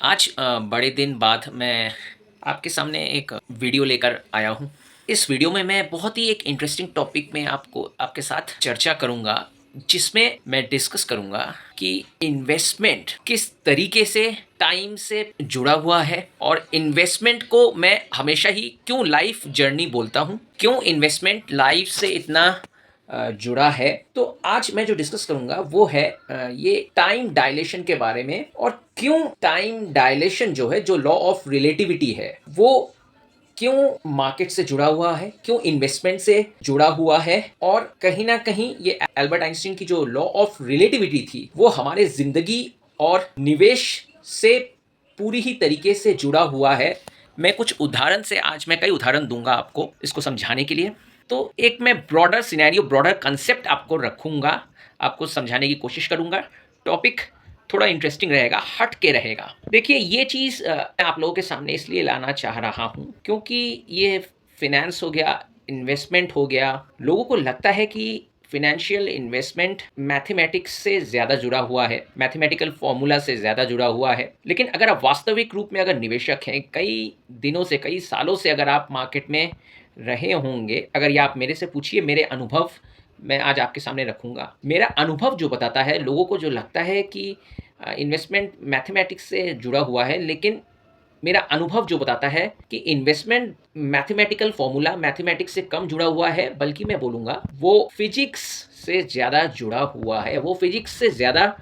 आज बड़े दिन बाद मैं आपके सामने एक वीडियो लेकर आया हूँ। इस वीडियो में मैं बहुत ही एक इंटरेस्टिंग टॉपिक में आपको आपके साथ चर्चा करूँगा, जिसमें मैं डिस्कस करूँगा कि इन्वेस्टमेंट किस तरीके से टाइम से जुड़ा हुआ है और इन्वेस्टमेंट को मैं हमेशा ही क्यों लाइफ जर्नी बोलता हूँ, क्यों इन्वेस्टमेंट लाइफ से इतना जुड़ा है। तो आज मैं जो डिस्कस करूंगा वो है ये टाइम डायलेशन के बारे में, और क्यों टाइम डायलेशन जो है, जो लॉ ऑफ रिलेटिविटी है, वो क्यों मार्केट से जुड़ा हुआ है, क्यों इन्वेस्टमेंट से जुड़ा हुआ है, और कहीं ना कहीं ये एल्बर्ट आइंस्टीन की जो लॉ ऑफ रिलेटिविटी थी वो हमारे जिंदगी और निवेश से पूरी ही तरीके से जुड़ा हुआ है। मैं कुछ उदाहरण से, आज मैं कई उदाहरण दूंगा आपको इसको समझाने के लिए। तो एक मैं ब्रॉडर सिनेरियो, ब्रॉडर कंसेप्ट आपको रखूंगा, आपको समझाने की कोशिश करूंगा। टॉपिक थोड़ा इंटरेस्टिंग रहेगा, हट के रहेगा। देखिए, ये चीज़ मैं आप लोगों के सामने इसलिए लाना चाह रहा हूँ क्योंकि ये फिनेंस हो गया, इन्वेस्टमेंट हो गया। लोगों को लगता है कि फिनेंशियल इन्वेस्टमेंट मैथमेटिक्स से ज़्यादा जुड़ा हुआ है, मैथमेटिकल फॉर्मूला से ज़्यादा जुड़ा हुआ है। लेकिन अगर आप वास्तविक रूप में अगर निवेशक हैं, कई दिनों से, कई सालों से अगर आप मार्केट में रहे होंगे, अगर ये आप मेरे से पूछिए, मेरे अनुभव मैं आज आपके सामने रखूंगा। मेरा अनुभव जो बताता है, लोगों को जो लगता है कि इन्वेस्टमेंट मैथमेटिक्स से जुड़ा हुआ है, लेकिन मेरा अनुभव जो बताता है कि इन्वेस्टमेंट मैथमेटिकल फॉर्मूला, मैथमेटिक्स से कम जुड़ा हुआ है, बल्कि मैं बोलूँगा वो फिजिक्स से ज़्यादा जुड़ा हुआ है, वो फिजिक्स से ज़्यादा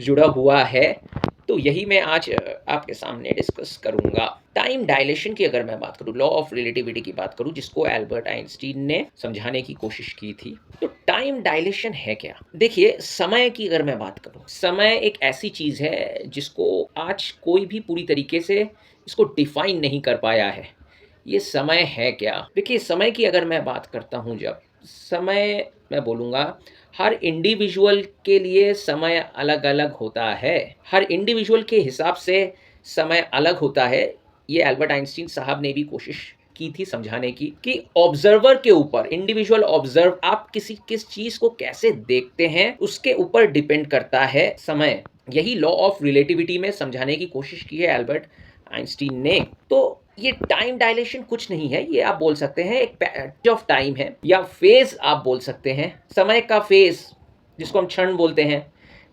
जुड़ा हुआ है। तो यही मैं आज आपके सामने डिस्कस करूंगा। टाइम डायलेशन की अगर मैं बात करूं, लॉ ऑफ रिलेटिविटी की बात करूं, जिसको एल्बर्ट आइंस्टीन ने समझाने की कोशिश की थी, तो टाइम डायलेशन है क्या? देखिए, समय की अगर मैं बात करूं, समय एक ऐसी चीज है जिसको आज कोई भी पूरी तरीके से इसको डिफाइन नहीं कर पाया है। ये समय है क्या? देखिए, समय की अगर मैं बात करता हूँ, जब समय मैं बोलूँगा, हर इंडिविजुअल के लिए समय अलग अलग होता है, हर इंडिविजुअल के हिसाब से समय अलग होता है। ये एल्बर्ट आइंस्टीन साहब ने भी कोशिश की थी समझाने की कि ऑब्जर्वर के ऊपर, इंडिविजुअल ऑब्जर्व, आप किस चीज़ को कैसे देखते हैं उसके ऊपर डिपेंड करता है समय। यही लॉ ऑफ रिलेटिविटी में समझाने की कोशिश की है एल्बर्ट आइंस्टीन ने। तो ये टाइम डायलेशन कुछ नहीं है, ये आप बोल सकते हैं एक पैच ऑफ टाइम है, या फेज आप बोल सकते हैं, समय का फेज, जिसको हम क्षण बोलते हैं,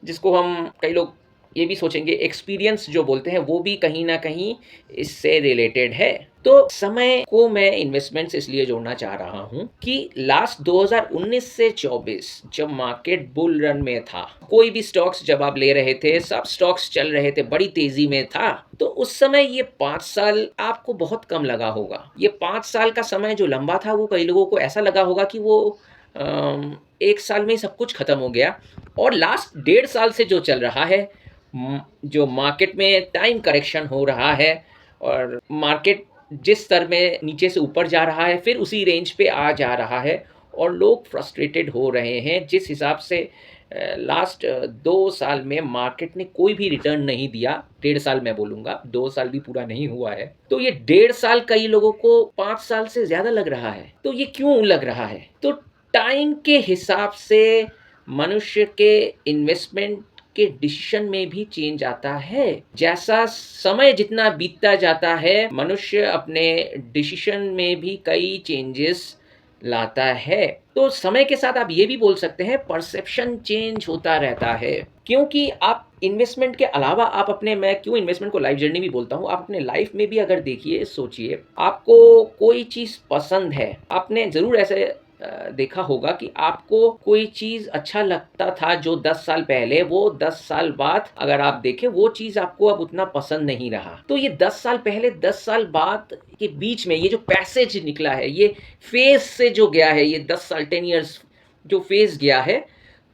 जिसको हम, कई लोग ये भी सोचेंगे एक्सपीरियंस जो बोलते हैं, वो भी कहीं ना कहीं इससे रिलेटेड है। तो समय को मैं इन्वेस्टमेंट से इसलिए जोड़ना चाह रहा हूं कि लास्ट 2019 से 24, जब मार्केट बुल रन में था, कोई भी स्टॉक्स जब आप ले रहे थे, सब स्टॉक्स चल रहे थे, बड़ी तेजी में था, तो उस समय ये 5 साल आपको बहुत कम लगा होगा। ये 5 साल का समय जो लंबा था, वो कई लोगों को ऐसा लगा होगा कि वो 1 साल में ही सब कुछ खत्म हो गया। और लास्ट 1.5 साल से जो चल रहा है, जो मार्केट में टाइम करेक्शन हो रहा है, और मार्केट जिस स्तर में नीचे से ऊपर जा रहा है, फिर उसी रेंज पे आ जा रहा है, और लोग फ्रस्ट्रेटेड हो रहे हैं। जिस हिसाब से लास्ट 2 साल में मार्केट ने कोई भी रिटर्न नहीं दिया, 1.5 साल मैं बोलूँगा, 2 साल भी पूरा नहीं हुआ है, तो ये 1.5 साल कई लोगों को 5 साल से ज़्यादा लग रहा है। तो ये क्यों लग रहा है? तो टाइम के हिसाब से मनुष्य के इन्वेस्टमेंट के डिसीजन में भी चेंज आता है। जैसा समय जितना बीतता जाता है, मनुष्य अपने डिसीजन में भी कई चेंजेस लाता है। तो समय के साथ आप ये भी बोल सकते हैं परसेप्शन चेंज होता रहता है, क्योंकि आप इन्वेस्टमेंट के अलावा आप अपने, मैं क्यों इन्वेस्टमेंट को लाइफ जर्नी भी बोलता हूँ, आप अपने लाइफ में भी अगर देखिए, सोचिए, आपको कोई चीज़ पसंद है, आपने ज़रूर ऐसे देखा होगा कि आपको कोई चीज़ अच्छा लगता था जो 10 साल पहले, वो 10 साल बाद अगर आप देखें, वो चीज़ आपको अब उतना पसंद नहीं रहा। तो ये 10 साल पहले, 10 साल बाद के बीच में ये जो पैसेज निकला है, ये फेज से जो गया है, ये 10 साल, 10 ईयर्स जो फेज गया है,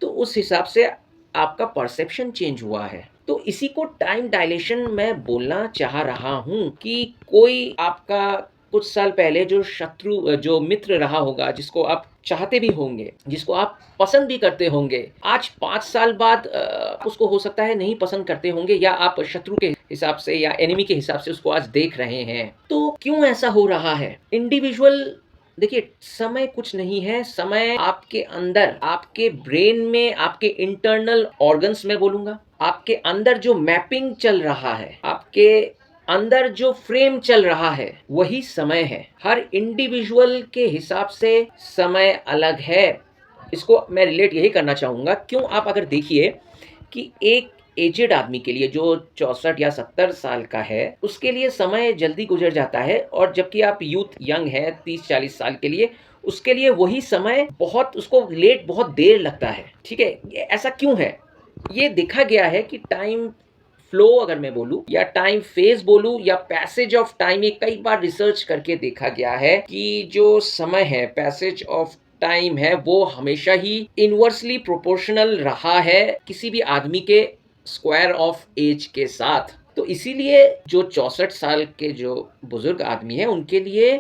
तो उस हिसाब से आपका परसेप्शन चेंज हुआ है। तो इसी को टाइम डायलेशन मैं बोलना चाह रहा हूँ कि कोई आपका कुछ साल पहले जो शत्रु, जो मित्र रहा होगा, जिसको आप चाहते भी होंगे, जिसको आप पसंद भी करते होंगे, आज 5 साल बाद उसको हो सकता है नहीं पसंद करते होंगे, या आप शत्रु के हिसाब से या एनिमी के हिसाब से उसको आज देख रहे हैं। तो क्यों ऐसा हो रहा है? इंडिविजुअल देखिए, समय कुछ नहीं है, समय आपके अंदर, आपके ब्रेन में, आपके इंटरनल ऑर्गन्स में बोलूँगा, आपके अंदर जो मैपिंग चल रहा है, आपके अंदर जो फ्रेम चल रहा है, वही समय है। हर इंडिविजुअल के हिसाब से समय अलग है। इसको मैं रिलेट यही करना चाहूँगा, क्यों आप अगर देखिए कि एक एजेड आदमी के लिए जो 64 या 70 साल का है, उसके लिए समय जल्दी गुजर जाता है, और जबकि आप यूथ यंग है 30-40 साल के लिए, उसके लिए वही समय बहुत, उसको लेट बहुत देर लगता है। ठीक है? ये ऐसा क्यों है? ये देखा गया है कि टाइम फ्लो अगर मैं बोलूँ या टाइम फेज़ बोलूँ या पैसेज ऑफ टाइम, ये कई बार रिसर्च करके देखा गया है कि जो समय है, पैसेज ऑफ टाइम है, वो हमेशा ही इनवर्सली प्रोपोर्शनल रहा है किसी भी आदमी के स्क्वायर ऑफ एज के साथ। तो इसीलिए जो 64 साल के जो बुजुर्ग आदमी हैं, उनके लिए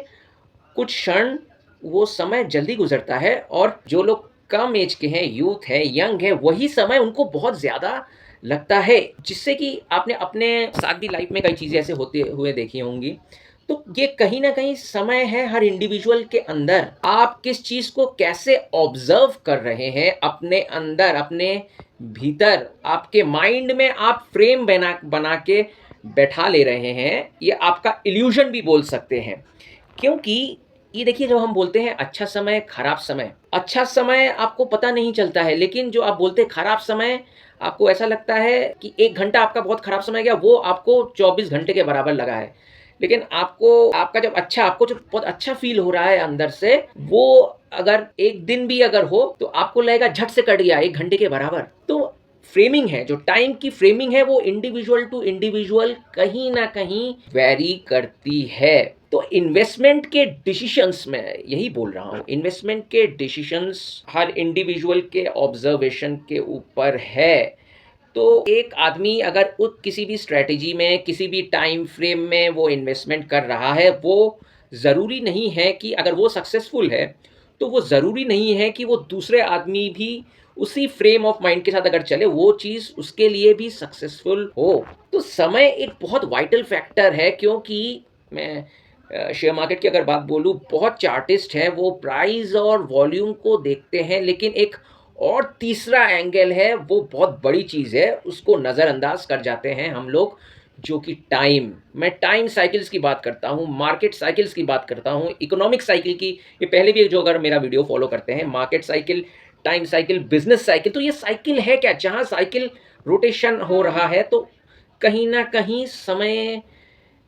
कुछ क्षण वो समय जल्दी गुजरता है, और जो लोग कम एज के हैं, यूथ है, यंग है, वही समय उनको बहुत ज़्यादा लगता है, जिससे कि आपने अपने साथ भी लाइफ में कई चीज़ें ऐसे होते हुए देखी होंगी। तो ये कहीं न कहीं समय है हर इंडिविजुअल के अंदर। आप किस चीज़ को कैसे ऑब्ज़र्व कर रहे हैं अपने अंदर, अपने भीतर, आपके माइंड में आप फ्रेम बना बना के बैठा ले रहे हैं, ये आपका इल्यूज़न भी बोल सकते हैं। क्योंकि ये देखिए, जब हम बोलते हैं अच्छा समय, खराब समय, अच्छा समय आपको पता नहीं चलता है, लेकिन जो आप बोलते हैं खराब समय, आपको ऐसा लगता है कि 1 घंटा आपका बहुत खराब समय गया, वो आपको 24 घंटे के बराबर लगा है। लेकिन आपको आपका जब अच्छा, आपको जब बहुत अच्छा फ़ील हो रहा है अंदर से, वो अगर 1 दिन भी अगर हो, तो आपको लगेगा झट से कट गया 1 घंटे के बराबर। तो फ्रेमिंग है, जो टाइम की फ्रेमिंग है, वो इंडिविजुअल टू इंडिविजुअल कहीं न कहीं वैरी करती है। तो इन्वेस्टमेंट के डिसीजंस में यही बोल रहा हूँ, इन्वेस्टमेंट के डिसीजंस हर इंडिविजुअल के ऑब्जर्वेशन के ऊपर है। तो एक आदमी अगर किसी भी स्ट्रैटेजी में, किसी भी टाइम फ्रेम में वो इन्वेस्टमेंट कर रहा है, वो ज़रूरी नहीं है कि अगर वो सक्सेसफुल है, तो वो ज़रूरी नहीं है कि वो दूसरे आदमी भी उसी फ्रेम ऑफ माइंड के साथ अगर चले, वो चीज़ उसके लिए भी सक्सेसफुल हो। तो समय एक बहुत वाइटल फैक्टर है, क्योंकि मैं शेयर मार्केट की अगर बात बोलूँ, बहुत चार्टिस्ट हैं, वो प्राइस और वॉल्यूम को देखते हैं, लेकिन एक और तीसरा एंगल है, वो बहुत बड़ी चीज़ है, उसको नज़रअंदाज कर जाते हैं हम लोग, जो कि टाइम। मैं टाइम साइकिल्स की बात करता हूँ, मार्केट साइकिल्स की बात करता हूँ, इकोनॉमिक साइकिल की। ये पहले भी जो अगर मेरा वीडियो फॉलो करते हैं, market cycle, time cycle, business cycle, तो ये साइकिल है क्या? जहाँ साइकिल रोटेशन हो रहा है, तो कहीं न कहीं समय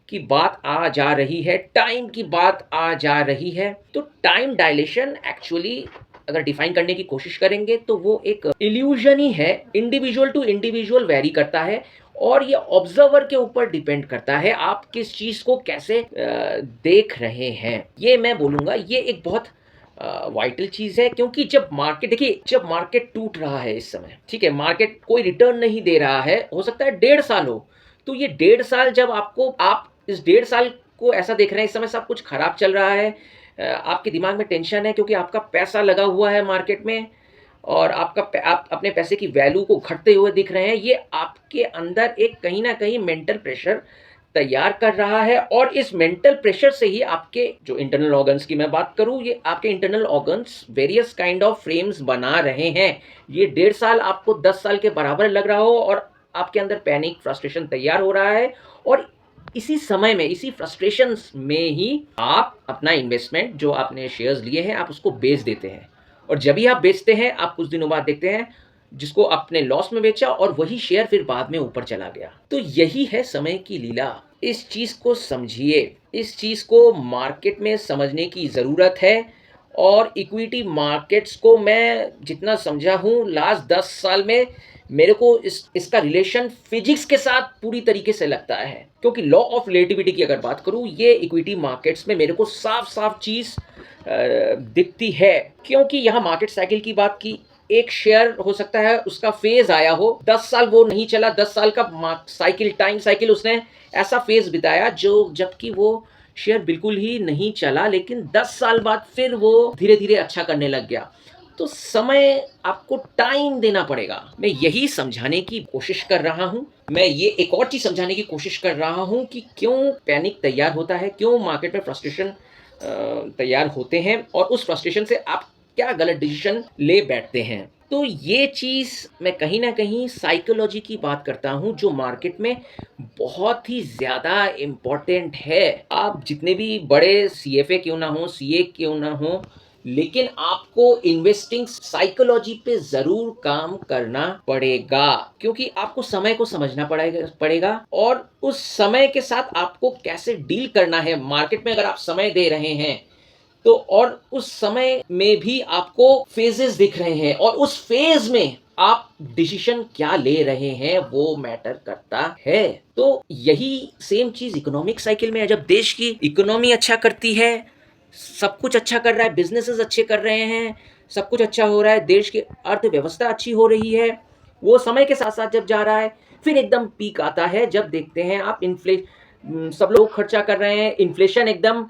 की बात आ जा रही है, टाइम की बात आ जा रही है। तो टाइम डायलेशन एक्चुअली अगर डिफाइन करने की कोशिश करेंगे, तो वो एक इल्यूजन ही है, इंडिविजुअल टू इंडिविजुअल वेरी करता है, और ये ऑब्जर्वर के ऊपर डिपेंड करता है, आप किस चीज़ को कैसे देख रहे हैं। ये मैं बोलूँगा, ये एक बहुत वाइटल चीज़ है, क्योंकि जब मार्केट, देखिए, जब मार्केट टूट रहा है इस समय, ठीक है, मार्केट कोई रिटर्न नहीं दे रहा है, हो सकता है 1.5 साल हो, तो ये 1.5 साल जब आप इस 1.5 साल को ऐसा देख रहे हैं, इस समय सब कुछ खराब चल रहा है, आपके दिमाग में टेंशन है, क्योंकि आपका पैसा लगा हुआ है मार्केट में, और आप अपने पैसे की वैल्यू को घटते हुए दिख रहे हैं, ये आपके अंदर एक कहीं न कहीं मेंटल प्रेशर तैयार कर रहा है, और इस मेंटल प्रेशर से ही आपके जो इंटरनल ऑर्गन्स की मैं बात करूँ, ये आपके internal organs various kind of frames बना रहे हैं। ये 1.5 साल आपको 10 साल के बराबर लग रहा हो, और आपके अंदर पैनिक, फ्रस्ट्रेशन तैयार हो रहा है, और इसी समय में, इसी फ्रस्ट्रेशंस में ही आप अपना इन्वेस्टमेंट, जो आपने शेयर्स लिए हैं, आप उसको बेच देते हैं, और जब भी आप बेचते हैं, आप कुछ दिनों बाद देखते हैं जिसको आपने लॉस में बेचा, और वही शेयर फिर बाद में ऊपर चला गया। तो यही है समय की लीला। इस चीज़ को समझिए, इस चीज़ को मार्केट में समझने की ज़रूरत है, और इक्विटी मार्केट्स को मैं जितना समझा हूँ लास्ट 10 साल में, मेरे को इसका रिलेशन फिजिक्स के साथ पूरी तरीके से लगता है, क्योंकि लॉ ऑफ रिलेटिविटी की अगर बात करूँ, ये इक्विटी मार्केट्स में मेरे को साफ-साफ चीज़ दिखती है, क्योंकि यहाँ मार्केट साइकिल की बात की, एक शेयर हो सकता है उसका फेज़ आया हो, 10 साल वो नहीं चला, 10 साल का साइकिल, टाइम साइकिल उसने ऐसा फेज़ बिताया, जो जबकि वो शेयर बिल्कुल ही नहीं चला, लेकिन 10 साल बाद फिर वो धीरे-धीरे अच्छा करने लग गया। तो समय आपको टाइम देना पड़ेगा। मैं यही समझाने की कोशिश कर रहा हूँ। मैं ये एक और चीज़ समझाने की कोशिश कर रहा हूँ कि क्यों पैनिक तैयार होता है, क्यों मार्केट में फ्रस्ट्रेशन तैयार होते हैं और उस फ्रस्ट्रेशन से आप क्या गलत डिसीजन ले बैठते हैं। तो ये चीज़ मैं कहीं न कहीं साइकोलॉजी की बात करता हूँ जो मार्केट में बहुत ही ज़्यादा इम्पोर्टेंट है। आप जितने भी बड़े सीएफए क्यों ना हों, सीए क्यों ना हों, लेकिन आपको इन्वेस्टिंग साइकोलॉजी पे ज़रूर काम करना पड़ेगा, क्योंकि आपको समय को समझना पड़ेगा और उस समय के साथ आपको कैसे डील करना है। मार्केट में अगर आप समय दे रहे हैं, तो और उस समय में भी आपको फ़ेज़ेस दिख रहे हैं और उस फ़ेज़ में आप डिसीज़न क्या ले रहे हैं, वो मैटर करता है। तो यही सेम चीज़ इकोनॉमिक साइकिल में है। जब देश की इकोनॉमी अच्छा करती है, सब कुछ अच्छा कर रहा है, बिज़नेसेस अच्छे कर रहे हैं, सब कुछ अच्छा हो रहा है, देश की अर्थव्यवस्था अच्छी हो रही है, वो समय के साथ-साथ जब जा रहा है, फिर एकदम पीक आता है जब देखते हैं आप सब लोग खर्चा कर रहे हैं, इन्फ्लेशन एकदम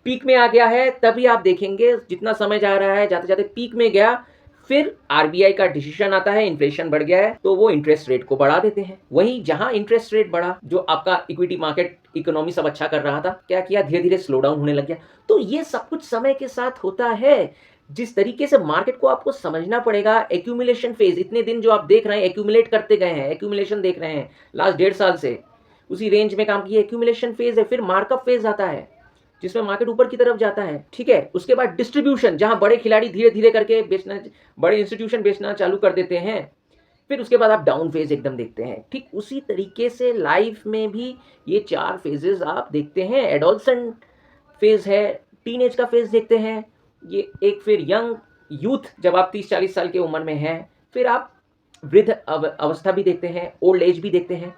पीक में आ गया है, तभी आप देखेंगे जितना समय जा रहा है, जाते-जाते पीक में गया, फिर आरबीआई का डिसीजन आता है, इन्फ्लेशन बढ़ गया है, तो वो इंटरेस्ट रेट को बढ़ा देते हैं। वहीं जहाँ इंटरेस्ट रेट बढ़ा, जो आपका इक्विटी मार्केट, इकोनॉमी सब अच्छा कर रहा था, क्या किया? धीरे-धीरे स्लो डाउन होने लग गया। तो ये सब कुछ समय के साथ होता है। जिस तरीके से मार्केट को आपको समझना पड़ेगा, एक्यूमुलेशन फेज़, इतने दिन जो आप देख रहे हैं, एक्यूमुलेट करते गए हैं, एक्यूमुलेशन देख रहे हैं, लास्ट 1.5 साल से, उसी रेंज में काम किए, एक्यूमुलेशन फेज़ है, फिर मार्कअप फेज़ आता है। जिसमें मार्केट ऊपर की तरफ जाता है, ठीक है? उसके बाद डिस्ट्रीब्यूशन, जहाँ बड़े खिलाड़ी धीरे-धीरे करके बेचना, बड़े इंस्टीट्यूशन बेचना चालू कर देते हैं। फिर उसके बाद आप डाउन फेज़ एकदम देखते हैं। ठीक उसी तरीके से लाइफ़ में भी ये 4 फेजेज़ आप देखते हैं। एडोलसेंट फेज़ है, टीनेज का फेज़ देखते हैं, ये एक, फिर यंग यूथ जब आप 30-40 साल की उम्र में हैं, फिर आप वृद्ध अवस्था भी देखते हैं, ओल्ड एज भी देखते हैं।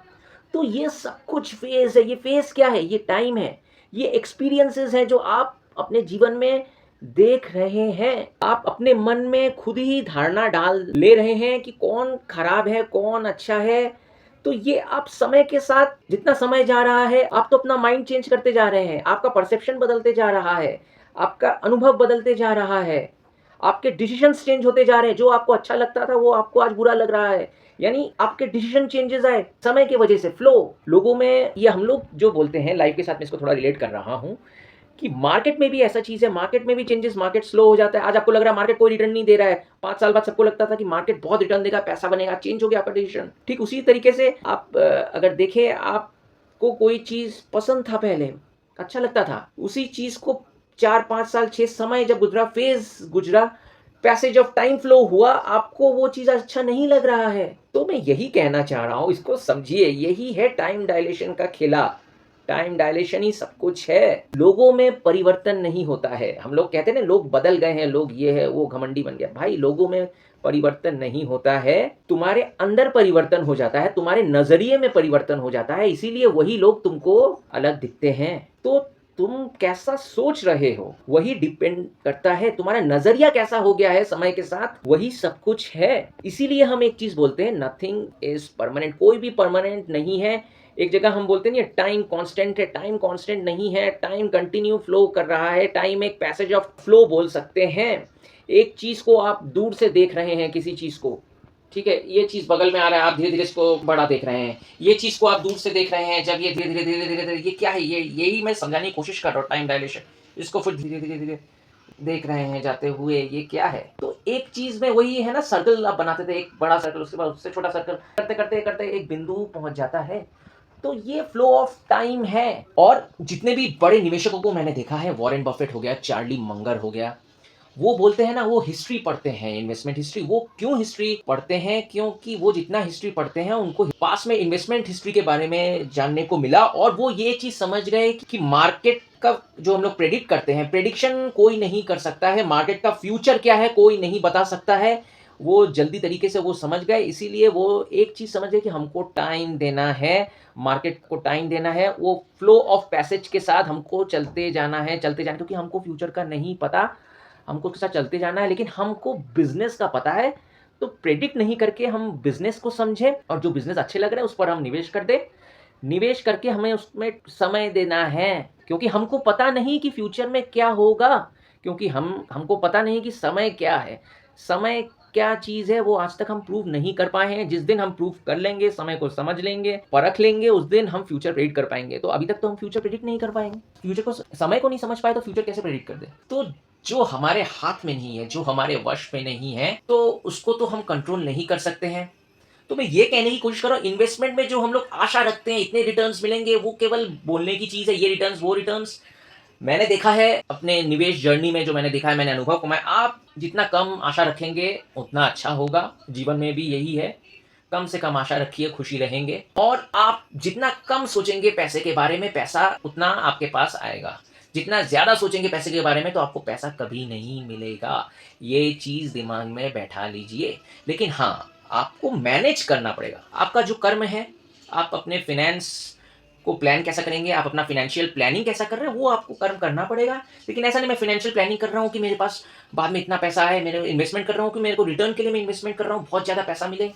तो ये सब कुछ फ़ेज़ है। ये फ़ेज़ क्या है? ये टाइम है। ये एक्सपीरियंसेस हैं जो आप अपने जीवन में देख रहे हैं। आप अपने मन में खुद ही धारणा डाल ले रहे हैं कि कौन खराब है, कौन अच्छा है। तो ये आप समय के साथ, जितना समय जा रहा है, आप तो अपना माइंड चेंज करते जा रहे हैं। आपका परसेप्शन बदलते जा रहा है। आपका अनुभव बदलते जा रहा है। आपके डिसीजंस चेंज होते जा रहे हैं। जो आपको अच्छा लगता था, वो आपको आज बुरा लग रहा है। यानी आपके डिसीजन चेंजेस आए समय की वजह से। फ्लो लोगों में, ये हम लोग जो बोलते हैं लाइफ के साथ, मैं इसको थोड़ा रिलेट कर रहा हूँ कि मार्केट में भी ऐसा चीज़ है। मार्केट में भी चेंजेस, मार्केट स्लो हो जाता है। आज आपको लग रहा है मार्केट कोई रिटर्न नहीं दे रहा है, 5 साल बाद सबको लगता था कि मार्केट बहुत रिटर्न देगा, पैसा बनेगा, चेंज हो गया आपका डिसीजन। ठीक उसी तरीके से आप अगर देखें, आपको कोई चीज़ पसंद था पहले, अच्छा लगता था, उसी चीज़ को 4-5 साल, 6 समय जब गुजरा, फेज गुजरा, पैसेज ऑफ टाइम फ्लो हुआ, आपको वो चीज़ अच्छा नहीं लग रहा है। तो मैं यही कहना चाह रहा हूँ, इसको समझिए, यही है टाइम डायलेशन का खेला। टाइम डायलेशन ही सब कुछ है। लोगों में परिवर्तन नहीं होता है। हम लोग कहते हैं ना, लोग बदल गए हैं, लोग ये है, वो घमंडी बन गया। भाई, लोगों में परिवर्तन नहीं होता है, तुम्हारे अंदर परिवर्तन हो जाता है, तुम्हारे नज़रिए में परिवर्तन हो जाता है, इसीलिए वही लोग तुमको अलग दिखते हैं। तो तुम कैसा सोच रहे हो, वही डिपेंड करता है। तुम्हारा नज़रिया कैसा हो गया है समय के साथ, वही सब कुछ है। इसीलिए हम एक चीज़ बोलते हैं, नथिंग इज़ परमानेंट। कोई भी परमानेंट नहीं है। एक जगह हम बोलते नहीं है, टाइम कांस्टेंट है। टाइम कांस्टेंट नहीं है, टाइम कंटिन्यू फ्लो कर रहा है। टाइम एक पैसेज ऑफ फ्लो बोल सकते हैं। एक चीज़ को आप दूर से देख रहे हैं, किसी चीज़ को, ठीक है, ये चीज़ बगल में आ रहा है, आप धीरे-धीरे इसको बड़ा देख रहे हैं। ये चीज़ को आप दूर से देख रहे हैं, जब ये धीरे-धीरे, धीरे-धीरे, धीरे, ये क्या है? ये यही मैं समझाने की कोशिश कर रहा हूँ, टाइम डायलेशन। इसको फिर धीरे-धीरे, धीरे देख रहे हैं जाते हुए, ये क्या है? तो एक चीज़ में वही है ना, सर्कल आप बनाते थे, एक बड़ा सर्कल, उसके बाद उससे छोटा सर्कल, करते-करते एक बिंदु पहुँच जाता है। तो ये फ्लो ऑफ टाइम है। और जितने भी बड़े निवेशकों को मैंने देखा है, वॉरेन बफेट हो गया, चार्ली मंगर हो गया, वो बोलते हैं ना, वो हिस्ट्री पढ़ते हैं, इन्वेस्टमेंट हिस्ट्री। वो क्यों हिस्ट्री पढ़ते हैं? क्योंकि वो जितना हिस्ट्री पढ़ते हैं, उनको पास में इन्वेस्टमेंट हिस्ट्री के बारे में जानने को मिला और वो ये चीज़ समझ गए कि मार्केट का जो हम लोग प्रेडिक्ट करते हैं, प्रेडिक्शन कोई नहीं कर सकता है। मार्केट का फ्यूचर क्या है, कोई नहीं बता सकता है। वो जल्दी तरीके से वो समझ गए, इसीलिए वो एक चीज़ समझ गए कि हमको टाइम देना है, मार्केट को टाइम देना है। वो फ्लो ऑफ पैसेज के साथ हमको चलते जाना है, क्योंकि हमको फ्यूचर का नहीं पता, हमको उसके साथ चलते जाना है, लेकिन हमको बिज़नेस का पता है। तो प्रेडिक्ट नहीं करके हम बिज़नेस को समझें और जो बिज़नेस अच्छे लग रहे हैं उस पर हम निवेश कर दें। निवेश करके हमें उसमें समय देना है, क्योंकि हमको पता नहीं कि फ्यूचर में क्या होगा, क्योंकि हमको पता नहीं कि समय क्या है। समय क्या चीज़ है वो आज तक हम प्रूव नहीं कर पाए हैं। जिस दिन हम प्रूव कर लेंगे, समय को समझ लेंगे, परख लेंगे, उस दिन हम फ्यूचर प्रेडिक्ट कर पाएँगे। तो अभी तक तो हम फ्यूचर प्रेडिक्ट नहीं कर पाएँगे। फ्यूचर को समय को नहीं समझ पाए तो फ्यूचर कैसे प्रेडिक्ट कर दें? तो जो हमारे हाथ में नहीं है, जो हमारे वश में नहीं है, तो उसको तो हम कंट्रोल नहीं कर सकते हैं। तो मैं ये कहने की कोशिश कर रहा हूँ, इन्वेस्टमेंट में जो हम लोग आशा रखते हैं, इतने रिटर्न्स मिलेंगे, वो केवल बोलने की चीज़ है, ये रिटर्न्स, वो रिटर्न्स। मैंने देखा है अपने निवेश जर्नी में, जो मैंने देखा है, मैंने अनुभव कमाया, आप जितना कम आशा रखेंगे, उतना अच्छा होगा। जीवन में भी यही है, कम से कम आशा रखिए, खुशी रहेंगे, और आप जितना कम सोचेंगे पैसे के बारे में, पैसा उतना आपके पास आएगा। जितना ज़्यादा सोचेंगे पैसे के बारे में, तो आपको पैसा कभी नहीं मिलेगा। ये चीज़ दिमाग में बैठा लीजिए। लेकिन हाँ, आपको मैनेज करना पड़ेगा। आपका जो कर्म है, आप अपने फ़ाइनेंस को प्लान कैसा करेंगे, आप अपना फ़ाइनेंशियल प्लानिंग कैसा कर रहे हैं, वो आपको कर्म करना पड़ेगा। लेकिन ऐसा नहीं मैं फ़ाइनेंशियल प्लानिंग कर रहा हूँ कि मेरे पास बाद में इतना पैसा है, मेरे इन्वेस्टमेंट कर रहा हूँ कि मेरे को रिटर्न के लिए मैं इन्वेस्टमेंट कर रहा हूँ, बहुत ज़्यादा पैसा मिले।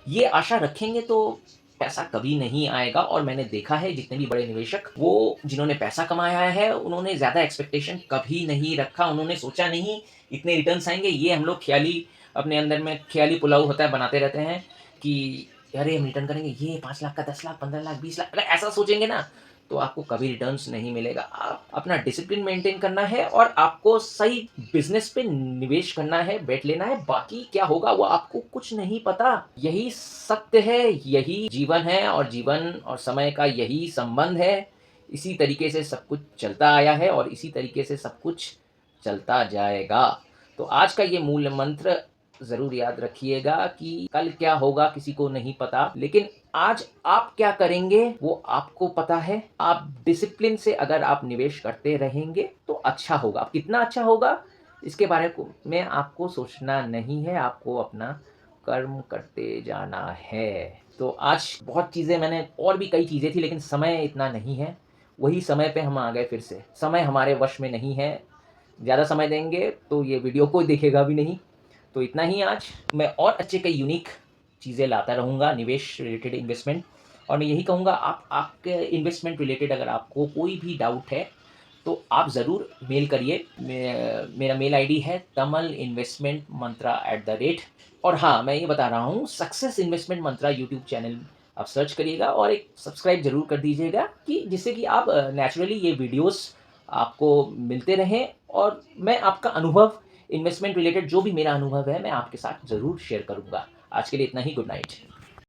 ये आशा रखेंगे तो पैसा कभी नहीं आएगा। और मैंने देखा है जितने भी बड़े निवेशक, वो जिन्होंने पैसा कमाया है, उन्होंने ज़्यादा एक्सपेक्टेशन कभी नहीं रखा। उन्होंने सोचा नहीं इतने रिटर्न्स आएँगे। ये हम लोग ख़याली, अपने अंदर में ख़याली पुलाव होता है, बनाते रहते हैं कि अरे हम रिटर्न करेंगे, ये 5 लाख का 10 लाख, 15 लाख, 20 लाख, अगर ऐसा सोचेंगे ना, तो आपको कभी रिटर्न्स नहीं मिलेगा। आप अपना डिसिप्लिन मेंटेन करना है और आपको सही बिज़नेस पे निवेश करना है, बेट लेना है। बाकी क्या होगा वो आपको कुछ नहीं पता। यही सत्य है, यही जीवन है, और जीवन और समय का यही संबंध है। इसी तरीके से सब कुछ चलता आया है और इसी तरीके से सब कुछ चलता जाएगा। तो आज का ये मूल मंत्र ज़रूर याद रखिएगा कि कल क्या होगा किसी को नहीं पता, लेकिन आज आप क्या करेंगे वो आपको पता है। आप डिसिप्लिन से अगर आप निवेश करते रहेंगे तो अच्छा होगा। अब कितना अच्छा होगा इसके बारे को में आपको सोचना नहीं है, आपको अपना कर्म करते जाना है। तो आज बहुत चीज़ें मैंने, और भी कई चीज़ें थी, लेकिन समय इतना नहीं है। वही समय पे हम आ गए फिर से। समय हमारे वश में नहीं है। ज़्यादा समय देंगे तो ये वीडियो कोई देखेगा भी नहीं। तो इतना ही आज। मैं और अच्छे कई यूनिक चीज़ें लाता रहूँगा निवेश रिलेटेड, इन्वेस्टमेंट। और मैं यही कहूँगा, आप आपके इन्वेस्टमेंट रिलेटेड अगर आपको कोई भी डाउट है तो आप ज़रूर मेल करिए। मेरा मेल आईडी है tamal investmentmantra@। और हाँ, मैं ये बता रहा हूँ, सक्सेस इन्वेस्टमेंट मंत्रा यूट्यूब चैनल आप सर्च करिएगा और एक सब्सक्राइब ज़रूर कर दीजिएगा, कि जिससे कि आप नेचुरली ये वीडियोस आपको मिलते रहें, और मैं आपका अनुभव, इन्वेस्टमेंट रिलेटेड जो भी मेरा अनुभव है, मैं आपके साथ ज़रूर शेयर करूँगा। आज के लिए इतना ही। Good night.